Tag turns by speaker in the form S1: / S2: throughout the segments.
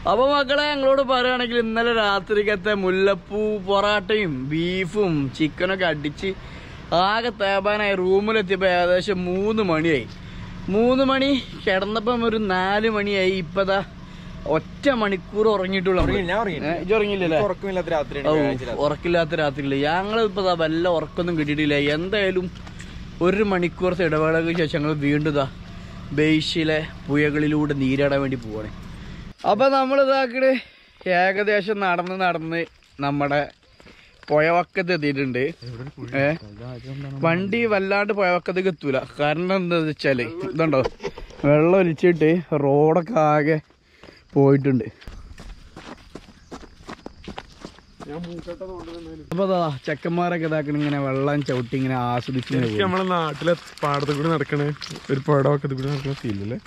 S1: അപ്പൊ മക്കളെ ഞങ്ങളോട് പറയുകയാണെങ്കിൽ ഇന്നലെ രാത്രിക്കത്തെ മുല്ലപ്പൂ പൊറാട്ടയും ബീഫും ചിക്കനൊക്കെ അടിച്ച് ആകെ തേപ്പാനായി റൂമിലെത്തിയപ്പോ ഏകദേശം 3 മണിയായി. 3 മണി കിടന്നപ്പം ഒരു 4 മണിയായി. ഇപ്പതാ ഒറ്റ മണിക്കൂർ ഉറങ്ങിയിട്ടുള്ള. ഉറങ്ങില്ലല്ലേ? ഉറക്കില്ലാത്ത രാത്രിയില്ല. ഞങ്ങളിപ്പോ വല്ല ഉറക്കൊന്നും കിട്ടിയിട്ടില്ല. എന്തായാലും 1 മണിക്കൂറത്തെ ഇടവേളയ്ക്ക് ശേഷം ഞങ്ങൾ വീണ്ടും ഇതാ ബേസിലെ പുഴകളിലൂടെ നീരാടാൻ വേണ്ടി പോവാണ്. അപ്പൊ നമ്മൾ ഇതാക്കട് ഏകദേശം നടന്ന് നമ്മുടെ പുഴവക്കത്ത് എത്തിയിട്ടുണ്ട്. വണ്ടി വല്ലാണ്ട് പുഴവക്കത്തേക്ക് എത്തൂല. കാരണം എന്താ വെച്ചാല് ഇതുണ്ടോ, വെള്ളം ഒലിച്ചിട്ട് റോഡൊക്കെ ആകെ പോയിട്ടുണ്ട്. അപ്പൊ ചെക്കന്മാരൊക്കെ ഇതാക്കണ ഇങ്ങനെ വെള്ളം ചവിട്ടി ഇങ്ങനെ ആസ്വദിച്ച്
S2: നമ്മളെ നാട്ടിലെ പാടത്ത് കൂടി നടക്കണേ ഒരു പുഴവക്കത്ത് കൂടി നടക്കണ ഫീലല്ലേ?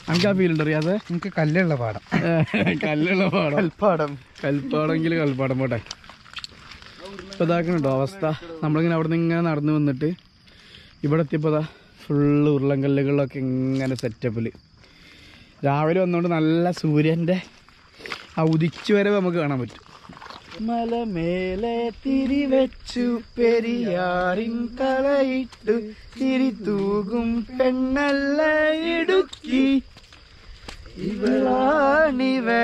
S1: നമുക്ക് ആ ഫീൽ ഉണ്ട്. അറിയാതെ
S2: നമുക്ക് കല്ലുള്ള പാടം
S1: കൽപ്പാടെങ്കിൽ കൽപ്പാടം പോട്ടെ. ഇപ്പൊ ഇതാക്കണുണ്ടോ അവസ്ഥ. നമ്മളിങ്ങനെ അവിടെ നിന്ന് ഇങ്ങനെ നടന്നു വന്നിട്ട് ഇവിടെ എത്തിയപ്പോ ഫുള്ള് ഉരുളൻകല്ലുകളിലൊക്കെ ഇങ്ങനെ സെറ്റപ്പില് രാവിലെ വന്നുകൊണ്ട് നല്ല സൂര്യന്റെ ആ ഉദിച്ചു വരവ് നമുക്ക് കാണാൻ പറ്റും. മലമേലെ തിരിവെച്ചു പെരിയാറിൻ കളയിട്ടു തിരി തൂകും പെണ്ണല്ല ഇടുക്കി, ഇവളാണിവളാണ്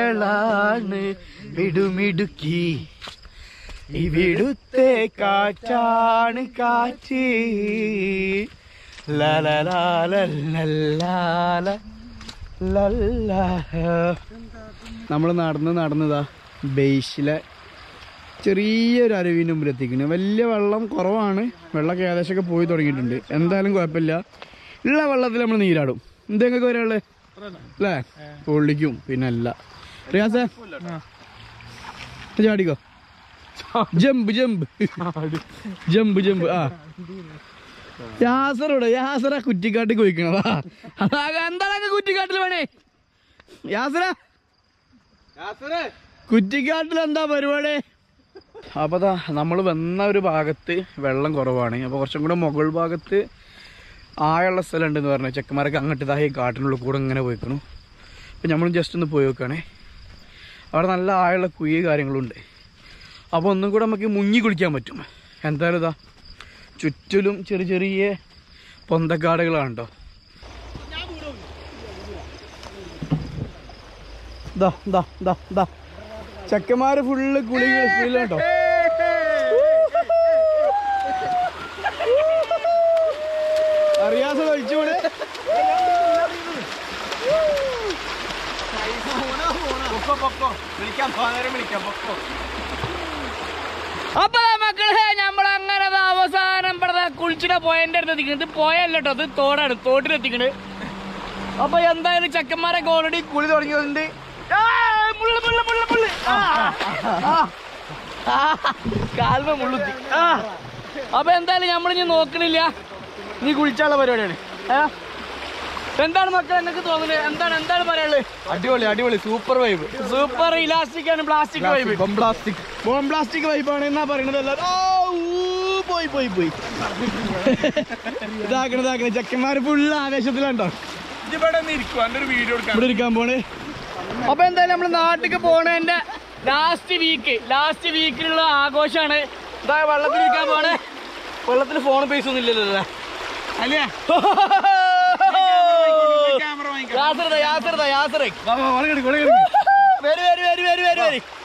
S1: വിടുമിടുക്കി, ഇവിടുത്തെ കാറ്റാണ് കാറ്റ്. നമ്മൾ നടന്നതാ ബേസിലെ ചെറിയൊരു അരുവിൻ്റെ മുമ്പിൽ എത്തിക്കുന്നു. വലിയ വെള്ളം കുറവാണ്. വെള്ളമൊക്കെ ഏകദേശമൊക്കെ പോയി തുടങ്ങിയിട്ടുണ്ട്. എന്തായാലും കുഴപ്പമില്ല. ഉള്ള വെള്ളത്തിൽ നമ്മൾ നീരാടും. എന്തെങ്കിലും വരാനുള്ളത് അല്ലേ? പൊള്ളിക്കും. പിന്നെ അല്ല റിയാസേ ചാടിക്കോ. Jump jump jump jump. ആ യാസറ കുറ്റിക്കാട്ടിൽ പോയിക്കണതാ. എന്താണ് കുറ്റിക്കാട്ടിൽ വേണേ? കുറ്റിക്കാട്ടിൽ എന്താ പരിപാടി? അപ്പൊ നമ്മൾ വന്ന ഒരു ഭാഗത്ത് വെള്ളം കുറവാണ്. അപ്പൊ കുറച്ചും കൂടെ മുകൾ ഭാഗത്ത് ആയുള്ള സ്ഥലം ഉണ്ടെന്ന് പറഞ്ഞു. ചെക്കന്മാരൊക്കെ അങ്ങോട്ട് ഇതായി കാട്ടിനുള്ളിൽ കൂടെ ഇങ്ങനെ പോയിക്കണു. അപ്പൊ നമ്മൾ ജസ്റ്റ് ഒന്ന് പോയി നോക്കുകയാണേ. അവിടെ നല്ല ആയുള്ള കുഴി കാര്യങ്ങളുണ്ട്. അപ്പോൾ ഒന്നും കൂടെ നമുക്ക് മുങ്ങി കുളിക്കാൻ പറ്റും. എന്തായാലും ഇതാ ചുറ്റിലും ചെറിയ ചെറിയ പൊന്തക്കാടുകളാണ് കേട്ടോ. ചെക്കന്മാര് ഫുള്ള് കുളികളുണ്ടോ. അറിയാതെ കഴിച്ചുകൂടെ? അപ്പൊ മക്കളെ നമ്മളങ്ങനെ അവസാനം കുളിച്ചിട്ട് പോയതിന്റെ അടുത്ത് എത്തിക്കുന്നത്. ഇത് പോയല്ലോ കേട്ടോ, അത് തോടാണ്. തോട്ടിലെത്തിക്കണത്. അപ്പൊ എന്തായാലും ചെക്കന്മാരൊക്കെ ഓൾറെഡി കുളി തുടങ്ങിയതുണ്ട്. കാൽമ മുള്ളുത്തി. അപ്പൊ എന്തായാലും നമ്മളിനി നോക്കണില്ല, നീ കുളിച്ചാനുള്ള പരിപാടിയാണ്. എന്താണ് മക്കൾ എന്നൊക്കെ തോന്നുന്നത്? എന്താണ് പറയാനുള്ളത്? അടിപൊളി സൂപ്പർ വൈബ്. സൂപ്പർ ഇലാസ്റ്റിക് ആണ്. പ്ലാസ്റ്റിക് വൈബ്, ബോംബ്ലാസ്റ്റിക് വൈബാണ് എന്നാ പറയണത്. എല്ലാവരും പോയി ഇതാക്കണ ചെക്കന്മാര് ഫുള്ള് ആവേശത്തിലുണ്ടോ. ഇവിടെ ഇരിക്കാൻ പോണേ. അപ്പൊ എന്തായാലും നമ്മള് നാട്ടിലേക്ക് പോണേന്റെ ലാസ്റ്റ് വീക്കിലുള്ള ആഘോഷമാണ്. ഇതാ വെള്ളത്തിൽ ഇരിക്കാൻ പോണേ. വെള്ളത്തിൽ ഫോൺ പൈസ ഒന്നും ഇല്ലല്ലോ അല്ലേ?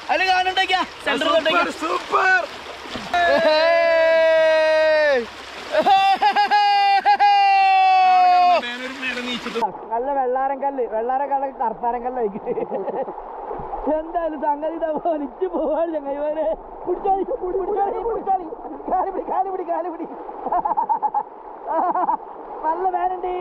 S1: അതില് കാണുണ്ടാക്കിയ സൂപ്പർ. നല്ല വെള്ളാരം കല്ല് കർത്താരം കല്ലായിക്കിട്ട്. എന്തായാലും സംഗതി വലിച്ചു പോവാൻ ചങ്ങായിമാരെ. കാലുപിടി നല്ല വേനുണ്ട്.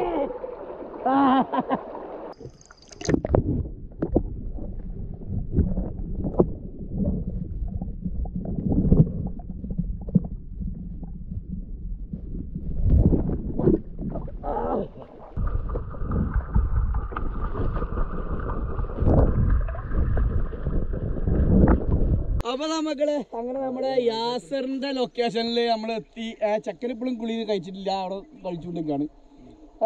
S1: അപ്പൊ മക്കളെ അങ്ങനെ നമ്മുടെ യാസറിന്റെ ലൊക്കേഷനിൽ നമ്മൾ എത്തി. ചക്കനിപ്പോഴും കുളി കഴിച്ചിട്ടില്ല, അവിടെ കഴിച്ചുകൊണ്ടിരിക്കുകയാണ്.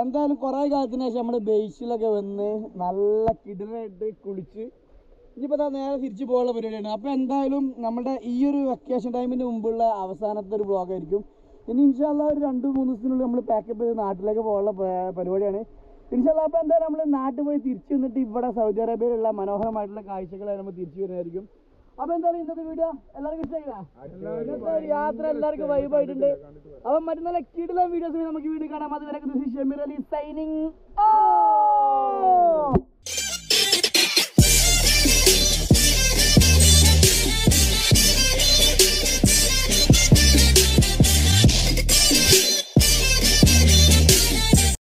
S1: എന്തായാലും കുറെ കാലത്തിന് ശേഷം നമ്മള് ബേസിലൊക്കെ വന്ന് നല്ല കിടലായിട്ട് കുളിച്ച് ഇനിയിപ്പോൾ നേരെ തിരിച്ചു പോകാനുള്ള പരിപാടിയാണ്. അപ്പോൾ എന്തായാലും നമ്മുടെ ഈ ഒരു വെക്കേഷൻ ടൈമിന് മുമ്പുള്ള അവസാനത്തെ ഒരു വ്ളോഗായിരിക്കും. ഇനി ഇൻഷാല്ലാ ഒരു 2-3 ദിവസത്തിനുള്ളിൽ നമ്മൾ പാക്കപ്പ് ചെയ്ത് നാട്ടിലേക്ക് പോകാനുള്ള പരിപാടിയാണ് ഇൻഷാല്ലാ. അപ്പോൾ എന്തായാലും നമ്മൾ നാട്ടിൽ പോയി തിരിച്ചു വന്നിട്ട് ഇവിടെ സൗദി അറേബ്യയിലുള്ള മനോഹരമായിട്ടുള്ള കാഴ്ചകളായി നമ്മൾ തിരിച്ചു വരുന്നതായിരിക്കും. അപ്പോൾ എന്തായാലും ഇന്നത്തെ വീഡിയോ എല്ലാവർക്കും ഇഷ്ടമായില്ല, യാത്ര എല്ലാവർക്കും വൈബായിട്ടുണ്ട്. അപ്പം മറ്റു നല്ല കിടിലൻ വീഡിയോസ് നമുക്ക് വീഡിയോ കാണാം. അതുവരെ ഷമീർ അലി സൈനിങ്.